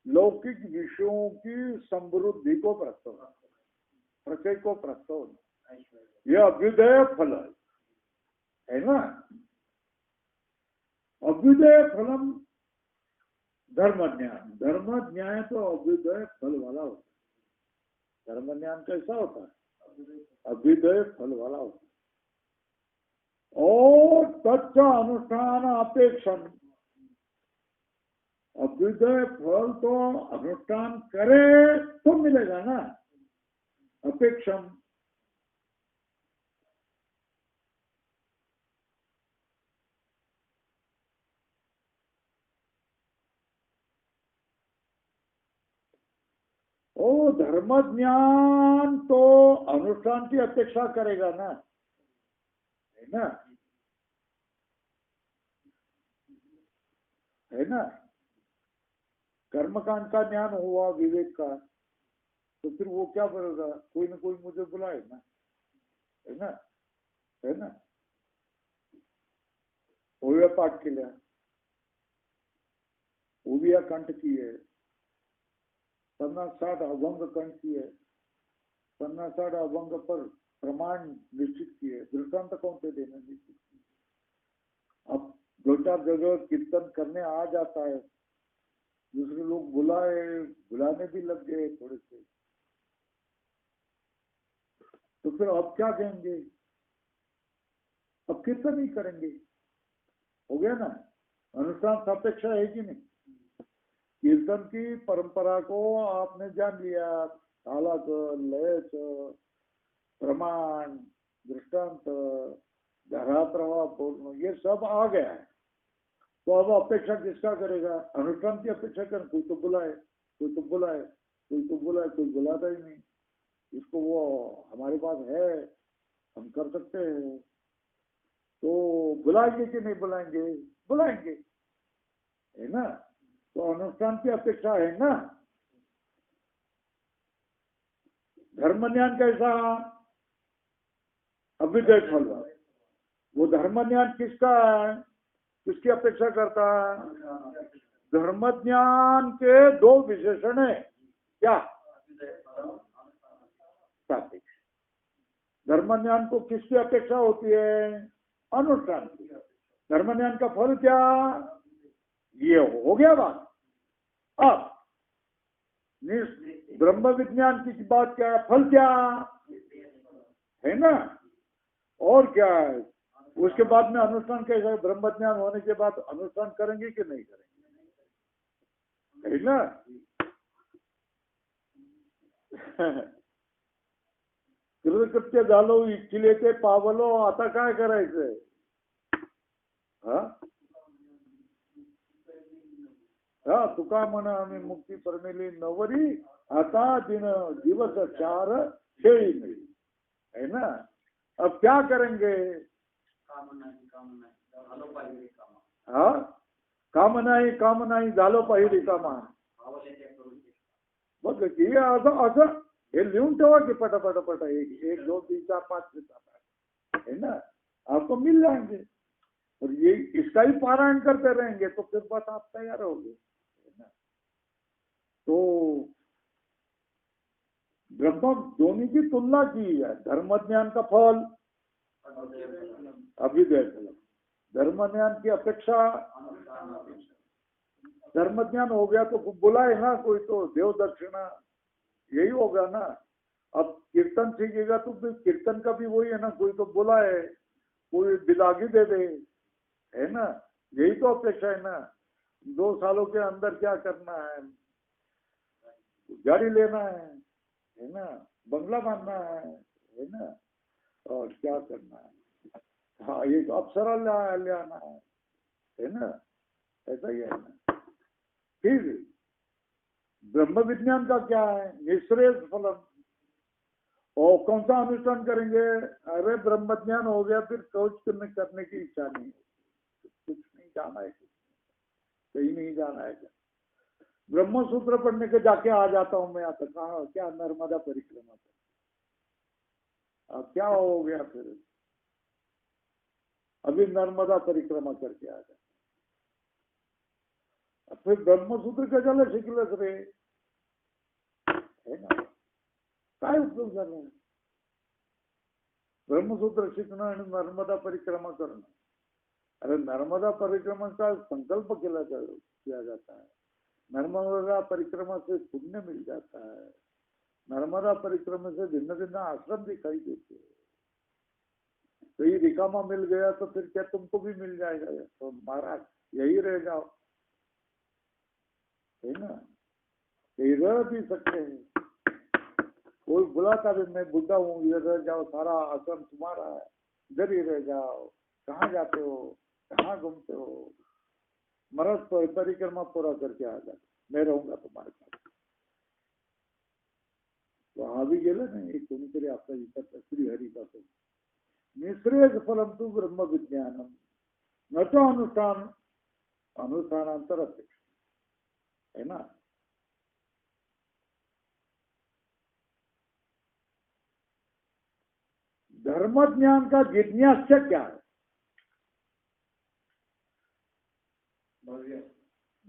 लौकिक विषयों की समृद्धि को प्राप्त होना, प्रचय को प्राप्त होना, यह अभ्युदय फल है ना। अभ्युदय फलम धर्म ज्ञान, धर्म न्याय तो अभ्युदय फल वाला होता है। धर्म ज्ञान कैसा होता है? अभ्युदय फल वाला होता है। और तच्च अनुष्ठान अपेक्षण, अभ्युदय फल तो अनुष्ठान करे तो मिलेगा ना। अपेक्षम, ओ धर्म ज्ञान तो अनुष्ठान की अपेक्षा करेगा ना, है ना, है ना। कर्मकांड का ज्ञान हुआ विवेक का, तो फिर वो क्या करेगा? कोई ना कोई मुझे बुलाए ना, है ना, है ना। ओव्या पाठ केल्या, ओविया कंठ की है, 50-60 अभंग कंठ की है, 50-60 अभंग पर प्रमाण निश्चित किए, दृष्टांत कौन से देने निश्चित किए। अब 2-4 जगह कीर्तन करने आ जाता है, दूसरे लोग बुलाने भी लग गए थोड़े से, तो फिर अब क्या कहेंगे? अब कीर्तन ही करेंगे, हो गया ना। अनुष्ठान सापेक्ष है कि नहीं? कीर्तन की परंपरा को आपने जान लिया, तालाच, लयच, प्रमाण, दृष्टांत, धारा प्रवाह, ये सब आ गया है। तो अब अपेक्षा किसका करेगा? अनुष्ठान की अपेक्षा कर। कोई तो बुलाए, कोई तो बुलाए, कोई तो बुलाए, कोई बुलाता ही नहीं। इसको वो हमारे पास है, हम कर सकते हैं, तो बुलाएंगे कि नहीं बुलाएंगे? बुलाएंगे, है ना। तो अनुष्ठान की अपेक्षा है ना। धर्म ज्ञान कैसा? अभ्युदय फल। वो धर्म ज्ञान किसका है? किसकी अपेक्षा करता है? धर्म ज्ञान के 2 विशेषण है, क्या? सापेक्ष। धर्म ज्ञान को किसकी अपेक्षा होती है? अनुष्ठान की। धर्म ज्ञान का फल क्या? ये हो गया बात। अब ब्रह्म विज्ञान की बात क्या है? फल क्या है ना, और क्या है? उसके बाद में अनुष्ठान कैसा? ब्रह्म ज्ञान होने के बाद अनुष्ठान करेंगे कि नहीं करेंगे, है ना। कृतकृत्य झालो, इच्छिले ते पावलो, आता काय करायचंय? हा हा, तुका म्हणा आम्ही मुक्ती परमेली नवरी, आता दिवस 4 शेळी मिली, है ना। अब क्या करेंगे? हा, काम नाही झालो पाहिजे कामा। बघ की असं असं हे लिहून ठेवा की पटापट 1 2 3 4 5 6 7 8, है ना। आपको मिल जाएंगे, और ये इसका ही पारायण करते रहेंगे तो फिर बस आप तैयार होंगे, है ना। तो ब्रह्म दोनों की तुलना की है। धर्म ज्ञान का फल अभ्युदय फल, धर्म ज्ञान की अपेक्षा। धर्म ज्ञान हो गया तो बुलाए ना कोई, तो देव दक्षिणा, यही होगा ना। अब कीर्तन सीखेगा तो फिर कीर्तन का भी वही है ना, कोई तो बुलाए, कोई दिलागी दे दे, है ना। यही तो अपेक्षा है ना। 2 सालों के अंदर क्या करना है? गाड़ी लेना है ना, बंगला बांधना है ना, और क्या करना है? हाँ, एक अप्सरा ले आना है ना, ऐसा ही है ना। फिर ब्रह्म विज्ञान का क्या है? निःश्रेयस फलम। और कौन सा अनुष्ठान करेंगे? अरे ब्रह्म ज्ञान हो गया, फिर कौच करने की इच्छा नहीं, कुछ नहीं जाना है, कहीं नहीं जाना है। ब्रह्म सूत्र पढ़ने के जाके आ जाता हूं मैं, आता कहा क्या नर्मदा परिक्रमा कर, अब क्या हो गया? फिर अभी नर्मदा परिक्रमा करके आ जाता, फिर ब्रह्मसूत्र कशाला शिकलंच रे, है ना। काय उपयोग झाला? ब्रह्मसूत्र शिकणं आणि नर्मदा परिक्रमा करणं। अरे नर्मदा परिक्रमा का संकल्प किया जाता है, नर्मदा परिक्रमा से पुण्य मिल जाता है, नर्मदा परिक्रमा से भिन्न भिन्न आश्रम दिखाई देते हैं। तो ये रिकामा मिल गया तो फिर क्या तुमको भी मिल जाएगा? तो महाराज यही रह जाओ, है ना, यही रह भी सकते हैं। कोई बुलाता भी मैं बुढ़ा हूँ, इधर रह जाओ, सारा आश्रम तुम्हारा है, इधर ही रह जाओ, कहाँ जाते हो, कहाँ घूमते हो, मरद परिक्रमा पूरा करके आ जाओ, मैं रहूंगा तुम्हारे साथ। तो आ भी गेलं नाही कोणीतरी आपला विचार श्रीहरीचा तो निःश्रेयस फलम तू ब्रह्म विज्ञानम न तो अनुष्ठान अनुष्ठानांतर अपेक्षा, है ना। धर्म ज्ञान का जिज्ञास्य क्या है?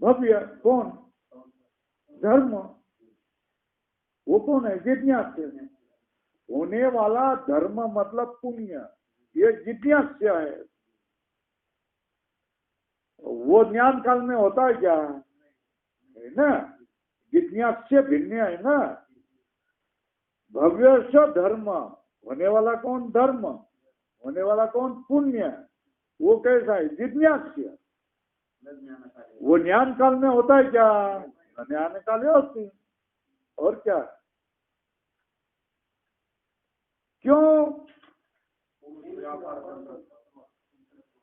भव्य कौन? धर्म। वो कौन है? जिज्ञास्य है। होने वाला धर्म मतलब पुण्य, ये जिज्ञास्य है। वो ज्ञान काल में होता है क्या? है ना, जिज्ञास्य भिन्न है ना। भव्य से धर्म, होने वाला कौन? धर्म। होने वाला कौन? पुण्य। वो कैसा है? जिज्ञास्य। वो ज्ञान काल में होता है क्या? ज्ञान काल होती। और क्या? क्यों?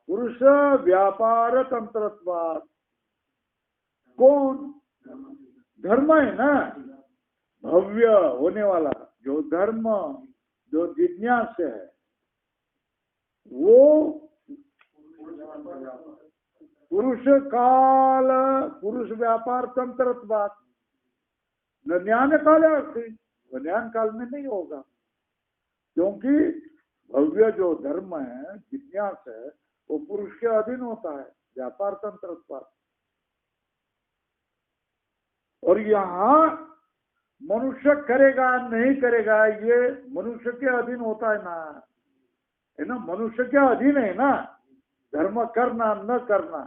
पुरुष व्यापार तंत्रत्वात्। कौन? धर्म है ना, भव्य होने वाला जो धर्म, जो जिज्ञास है, वो पुरुष काल, पुरुष व्यापार तंत्रत्वात् न ज्ञान काल है, ज्ञान काल में नहीं होगा। क्योंकि भव्य जो धर्म है, जिज्ञास है, वो पुरुष के अधीन होता है, व्यापार तंत्रत्वात्। और यहाँ मनुष्य करेगा नहीं करेगा, ये मनुष्य के अधीन होता है ना, है ना, मनुष्य के अधीन है ना, धर्म करना न करना,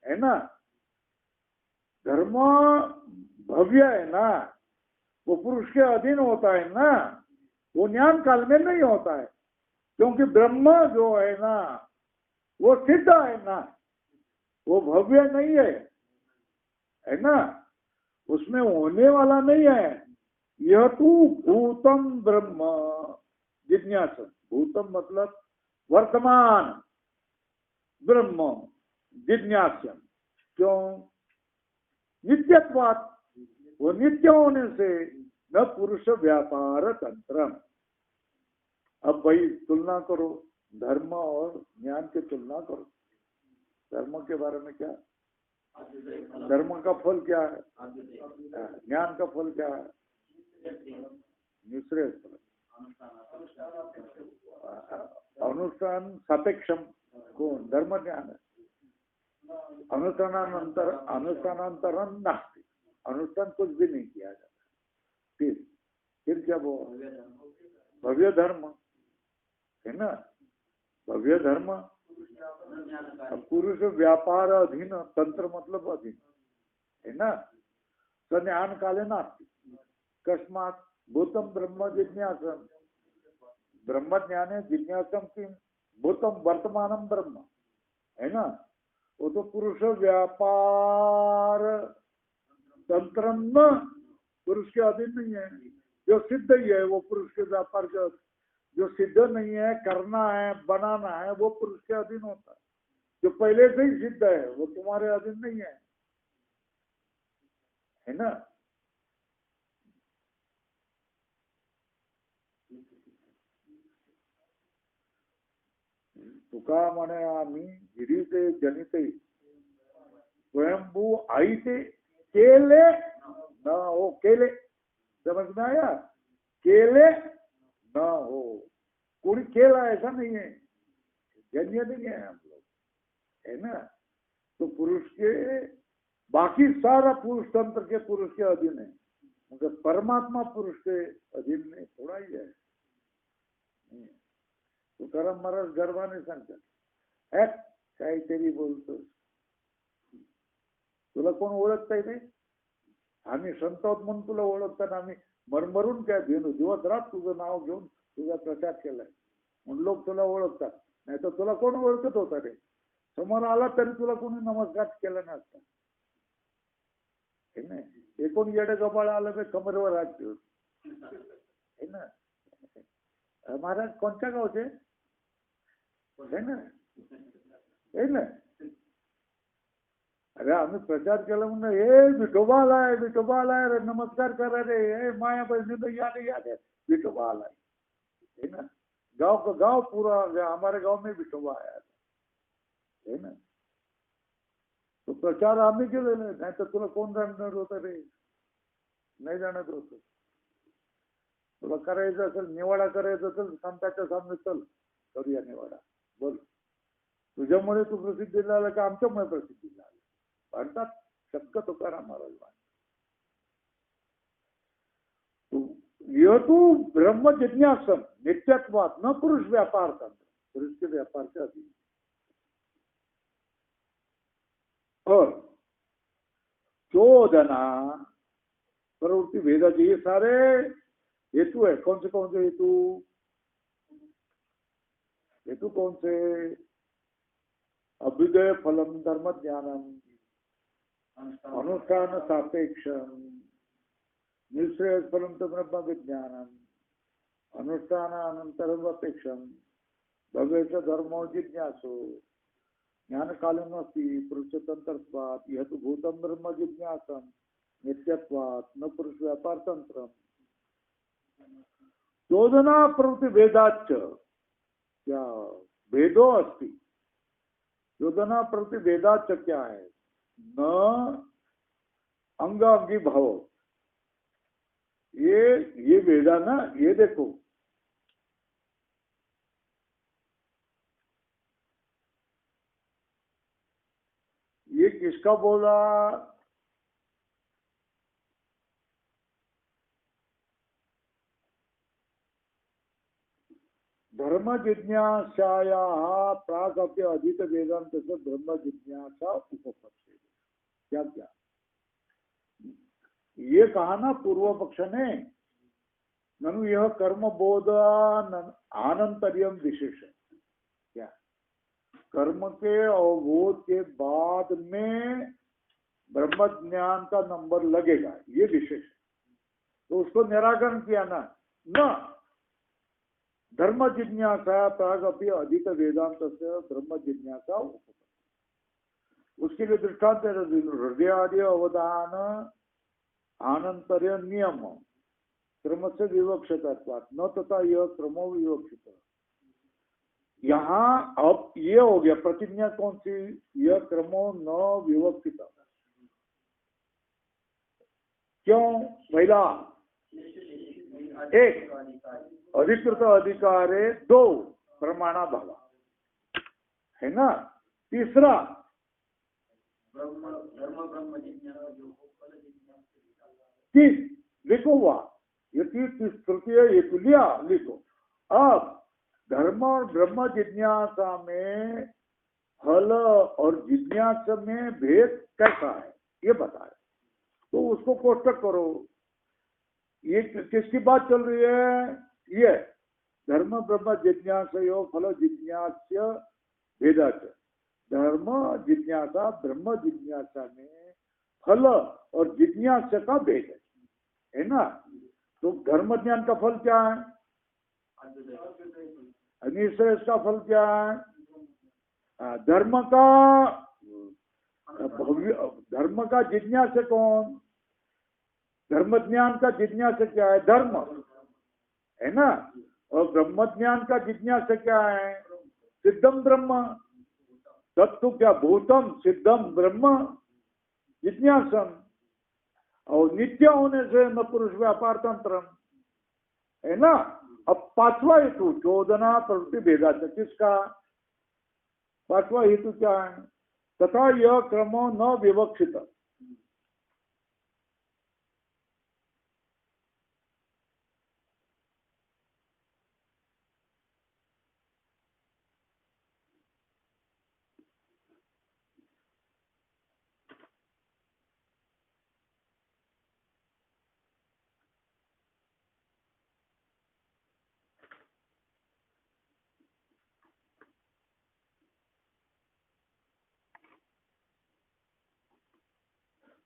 है ना। धर्म भव्य है ना, वो पुरुष के अधीन होता है ना, वो ज्ञान काल में नहीं होता है। क्योंकि ब्रह्म जो है ना, वो सिद्ध है ना, वो भव्य नहीं है ना, उसमें होने वाला नहीं है। यह तो भूतम ब्रह्म जिज्ञास। भूतम मतलब वर्तमान ब्रह्म जिज्ञास्यम। क्यों? नित्यत्वात्, वो नित्य होने से न पुरुष व्यापार तंत्र। अब भाई तुलना करो, धर्म और ज्ञान की तुलना करो। धर्म के बारे में क्या? धर्म का फल क्या है? ज्ञान का फल क्या है? निःश्रेयस फल। अनुष्ठान सापेक्षम कौन? धर्म ज्ञान है। अनुष्ठानांतरम नास्ति, अनुष्ठान कुछ भी नहीं किया जाता। फिर क्या वो भव्य धर्म है ना, भव्य धर्म। पुरुष व्यापार अधीन, तंत्र मतलब अधीन, है ना। ज्ञान काले नास्ति कस्मात् भूतम ब्रह्म जिज्ञासम। ब्रह्म ज्ञाने जिज्ञासम किम? भूतम वर्तमानम ब्रह्म, है ना। वो तो पुरुष व्यापार तंत्र न, पुरुष के अधीन नहीं है। जो सिद्ध ही है वो पुरुष के व्यापार के, जो सिद्ध नहीं है, करना है, बनाना है, वो पुरुष के अधीन होता है। जो पहले से ही सिद्ध है वो तुम्हारे अधीन नहीं है ना। तुका म्हणे आम्ही गिरीते जनिते स्वयंभू आई थे केले न हो। केले समझ में आया? केले न हो, कोई केला ऐसा नहीं है, जन्य नहीं है हम लोग, है ना। तो पुरुष के बाकी सारा पुरुष तंत्र के पुरुष के अधीन है, मगर परमात्मा पुरुष के अधीन नहीं, थोड़ा ही है। तो करम महाराज गर्वाने सांगतात, काहीतरी बोलतो, तुला कोण ओळखताय नाही, आम्ही संत आहोत म्हणून तुला ओळखताना आम्ही मरमरून काय भेटू, दिवस रात तुझं नाव घेऊन तुझा प्रचार केलाय म्हणून लोक तुला ओळखतात. नाही तर तुला कोण ओळखत होता रे? समोर आला तरी तुला कोणी नमस्कार केला नसता. हे नाही, एकूण येडे गबाळ आलं तर कमरेवर हात ठेवून. हे ना, महाराज कोणत्या गावचे? हे ना, हे ना, अरे आम्ही प्रचार केला म्हणून हे विठोबा आलाय, विठोबा आलाय रे, नमस्कार करा रे, हे माया बहिणी याद याद है, विठोबा आलाय. है ना, गांव का गांव पूरा हमारे गांव में विठोबा आया है ना. तो प्रचार आम्ही केलेला आहे, नाही तर तुला कोण जाणणार होतं रे? नाही जाणत होत. तुला करायचं असेल, निवाडा करायचं असेल, संतांच्या सामने चल करूया निवाडा. बोल, तुझ्यामुळे तू प्रसिद्धीला आला का आमच्यामुळे प्रसिद्धीला आला? भारतात शक्य तुकाराम महाराज. यह तू ब्रह्म जिज्ञासन नित्यत्वात न पुरुष व्यापार तंत्र, पुरुष के व्यापार से अधीन. और चोदना प्रवृत्ति भेदाची, ये सारे हेतु है. कौन से हेतु? हेतु कौन से? अभ्युदय फलम धर्म ज्ञानम अनुष्ठान सापेक्षम निश्रेय फलम तो ब्रह्म विज्ञानम अनुष्ठानानंतरम अपेक्षम भव्य धर्मो जिज्ञासो ज्ञान कालीन पुरुषतंत्रत्वात् यह तो भूतम ब्रह्म जिज्ञासम नित्यत्वात् न पुरुष व्यापार तंत्र. चोदना प्रवृत्ति भेदाच क्या भेदो अस्ति? चोदना प्रवृत्ति भेदाच क्या है? न अंगांगी भाव. ये भेदा ना, ये देखो, ये किसका बोला? धर्म जिज्ञासाया प्रागप्य अधिक वेदांत से ब्रह्म जिज्ञासा उपपत्ति. क्या क्या ये कहा ना पूर्व पक्ष ने, ननु यह कर्म बोध आनंतर्यम विशेष. क्या कर्म के अवबोध के बाद में ब्रह्म ज्ञान का नंबर लगेगा, ये विशेष. तो उसको निराकरण किया ना, न धर्म जिज्ञासा प्रागप्य अधिक वेदांत से ब्रह्म जिज्ञासा उपपत्ति. उसके लिए दृष्टांत हृदय आदि अवधान आनंतर्य नियम क्रम से विवक्षित न तथा यह क्रमो विवक्षित. यहाँ अब ये हो गया प्रतिज्ञा कौन सी? यह क्रमो न विवक्षित. क्यों? पहला एक अधिकृत अधिकारे, दो प्रमाणा भावा, है ना. तीसरा तीस लिखो हुआ, ये तीस तृतीय हेतु लिया, लिखो. अब धर्म और ब्रह्म जिज्ञासा में फल और जिज्ञासा में भेद कैसा है ये बताए. तो उसको कोष्टक करो. ये किसकी बात चल रही है? ये धर्म ब्रह्म जिज्ञासयो फल जिज्ञास्य भेदाच. धर्म जिज्ञासा ब्रह्म जिज्ञासा में फल और जिज्ञासा का भेद है ना. तो धर्म ज्ञान का फल क्या है? निश्रेय का फल क्या है? धर्म का धर्म का जिज्ञासा कौन? धर्म ज्ञान का जिज्ञासा क्या है? धर्म, है ना. और ब्रह्म ज्ञान का जिज्ञासा क्या है? सिद्धम ब्रह्म. तत्व क्या? भूतम सिद्धम ब्रह्म जिज्ञासम. और नित्य होने से न पुरुष व्यापार तंत्र, है ना. अब पांचवा हेतु चोदना प्रवृत्ति भेदाच. किसका? पांचवा हेतु क्या है? तथा यह क्रमो न विवक्षित.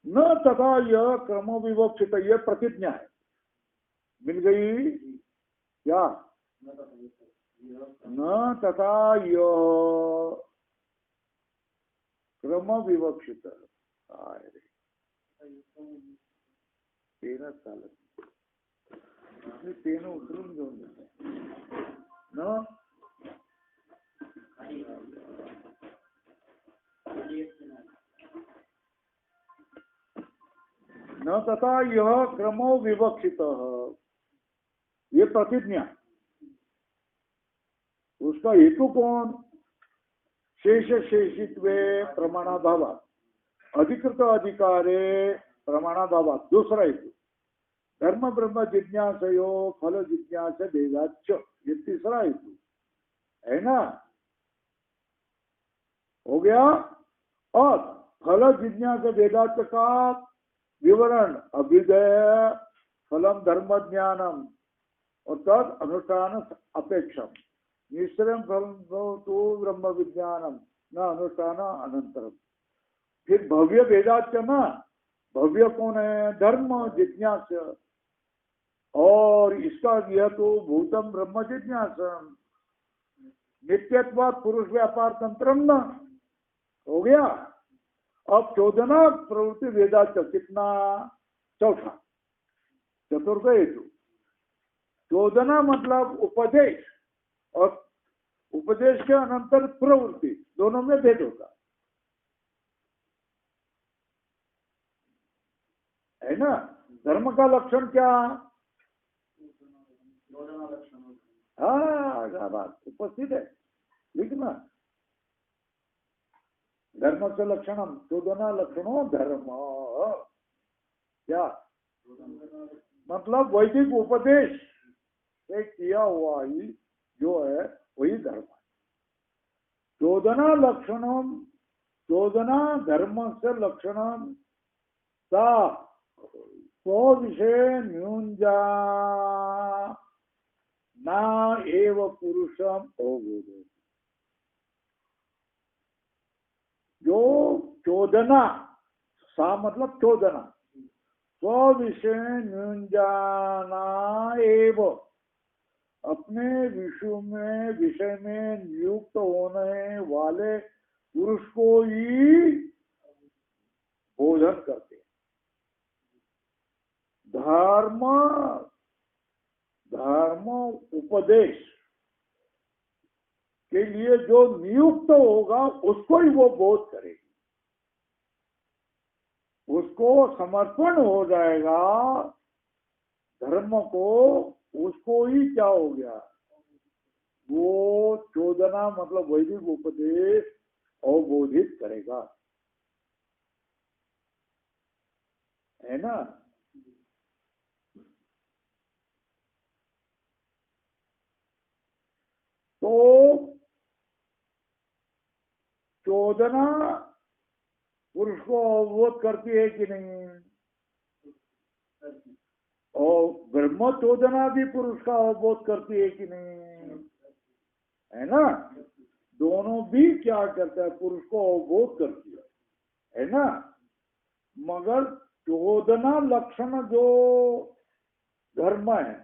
न तथा यह क्रम विवक्षित, यह प्रतिज्ञा है, मिल गई क्या? न तथा यह क्रम विवक्षित तेन चालत तेन उतरून घेऊन न न तथा यह क्रमो विवक्षित, ये प्रतिज्ञा, उसका हेतु कौन? शेष शेषित्वे प्रमाणाभाव, अधिकृत अधिकारे प्रमाणाभाव, दूसरा हेतु धर्म ब्रह्म जिज्ञासयो फल जिज्ञास भेदाच, ये तीसरा हेतु है ना, हो गया। और फल जिज्ञास भेदाच का विवरण अभ्युदय फलम धर्म ज्ञानम और तद अनुष्ठान अपेक्षम निश्चय फल तो ब्रह्म विज्ञानम न अनुष्ठान अनंतरम। फिर भव्य भेदाच ना, भव्य कौन है? धर्म जिज्ञास, और इसका यह तो भूतम ब्रह्म जिज्ञासम नित्यत्वात् पुरुष व्यापार तंत्रम न, हो गया। अब चौदना प्रवृत्ति वेदाच, कितना? चौथा, चतुर्थ हेतु। चौदना मतलब उपदेश, और उपदेश के अनंतर प्रवृत्ति, दोनों में भेद होता है ना। धर्म का लक्षण क्या? हाँ, बात उपस्थित है, लिखना। धर्म से लक्षणम चौदना लक्षणों धर्म, क्या मतलब? वैदिक उपदेश से किया हुआ ही जो है वही धर्म है। चौदना लक्षणम, चौदना धर्म से लक्षणम सा स्व विषय न्यूंजा ना एव पुरुषम अवबोधे। जो चौदना, सा मतलब चौदना, स्व विषय न्यूंजाना एव, अपने विषय में नियुक्त होने वाले पुरुष को ही बोधन करते हैं। धर्म उपदेश के लिए जो नियुक्त होगा उसको ही वो बोध करेगी, उसको समर्पण हो जाएगा धर्म को, उसको ही क्या हो गया? वो चौदना मतलब वैदिक उपदेश अवबोधित करेगा, है ना। तो चौदना पुरुष को अवबोध करती है कि नहीं? और ब्रह्म चौदना भी पुरुष का अवबोध करती है कि नहीं? है ना। दोनों भी क्या करता है? पुरुष को अवबोध करती है ना। मगर चौदना लक्षण जो धर्म है,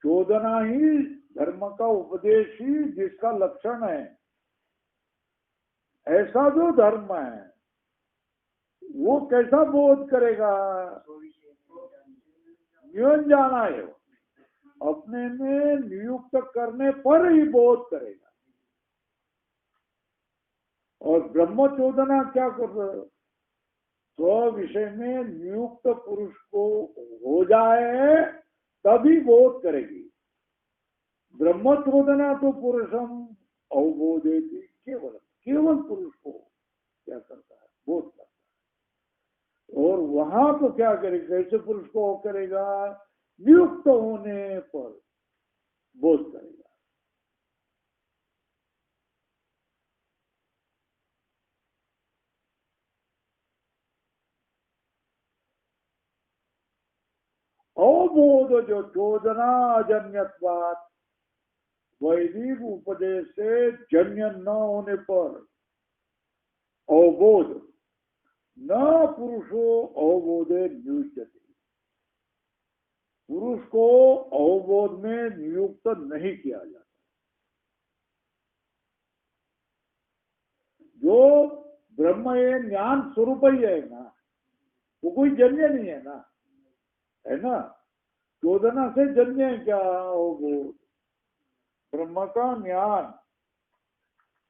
चौदना ही धर्म का उपदेश ही जिसका लक्षण है, ऐसा जो धर्म है वो कैसा बोध करेगा? नियम जाना है, अपने में नियुक्त करने पर ही बोध करेगा। और ब्रह्म चौदना क्या कर रहे? स्व विषय में नियुक्त पुरुष को हो जाए तभी बोध करेगी। ब्रह्म चौदना तो पुरुषम अवबोधेति, केवल पुरुष को क्या करता है? बोध करता है। और वहां तो क्या करेगा? कैसे पुरुष को करेगा? नियुक्त होने पर बोध करेगा। अवबोध जो चौदना अजन्यत्वात्, वैदिक उपदेश से जन्य न होने पर अवबोध, न पुरुषो अवबोधे नियुज्यते, पुरुष को अवबोध में नियुक्त नहीं किया जाता। जो ब्रह्म ये ज्ञान स्वरूप ही है ना, वो कोई जन्य नहीं है ना, है ना। चोदना से जन्य है क्या अवबोध? ब्रह्म का ज्ञान,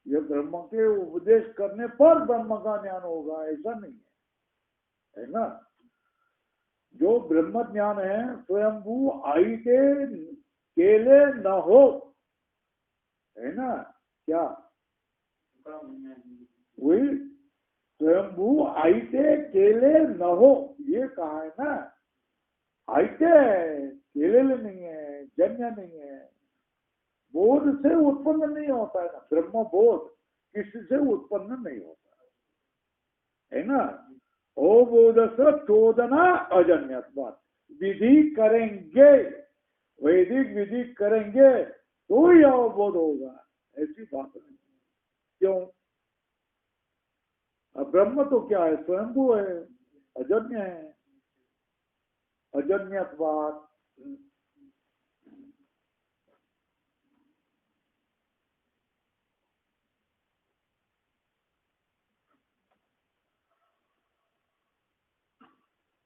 ये ब्रह्म के उपदेश करने पर ब्रह्म का ज्ञान होगा, ऐसा नहीं है, है ना। जो ब्रह्म ज्ञान है स्वयंभू आई के केले न हो, है ना। क्या वही स्वयंभू आईते केले न हो, ये कहा है ना। आईते केले नहीं है, जन्य नहीं है, बोध से उत्पन्न नहीं होता है ना। ब्रह्म बोध किसी से उत्पन्न नहीं होता है ना। ओ बोध से चोदना अजन्यत्वात्, विधि करेंगे, वैदिक विधि करेंगे तो ही अवबोध होगा, ऐसी बात नहीं। क्यों? अब ब्रह्म तो क्या है? स्वयंभू है, अजन्य है, अजन्यत्वात्।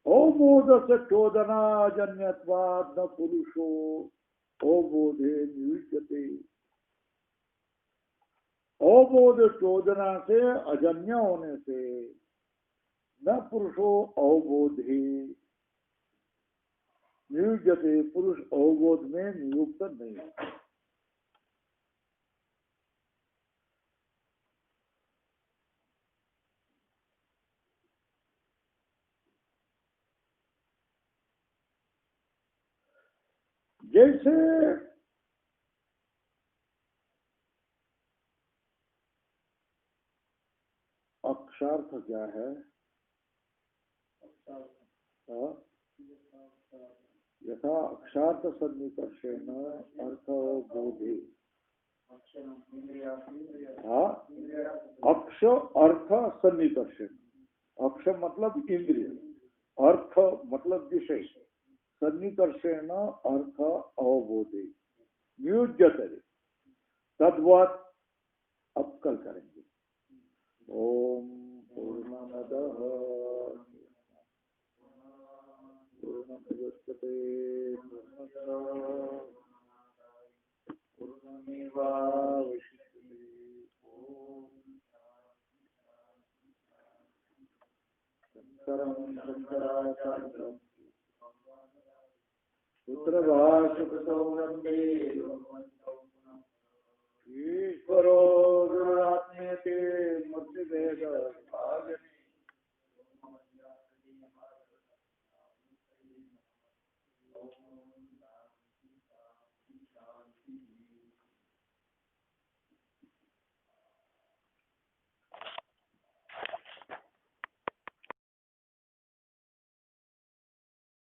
अवबोध से चोदनाजन्यत्वात् न पुरुषो अवबोधे नियुज्यते। अवबोध चोदना से, अजन्य होने से, न पुरुषो अवबोधे नियुज्यते, पुरुष अवबोध में नियुक्त नहीं है। जैसे अक्षार्थ क्या है? यथा अक्षार्थ सन्निकर्षेण अर्थ बोधे। हाँ, अक्ष अर्थ सन्निकर्षेण, अक्ष मतलब इंद्रिय, अर्थ मतलब विषय, सन्निकर्षेण अर्थ अवबोधे नियुज्यते तद्वत्। अब कल करेंगे। ओम पूर्णमदः पूर्णमुदच्यते पूर्णमेवावशिष्यते। शंकरं शंकराचार्यं सूत्रभाष्यकृतौ वन्दे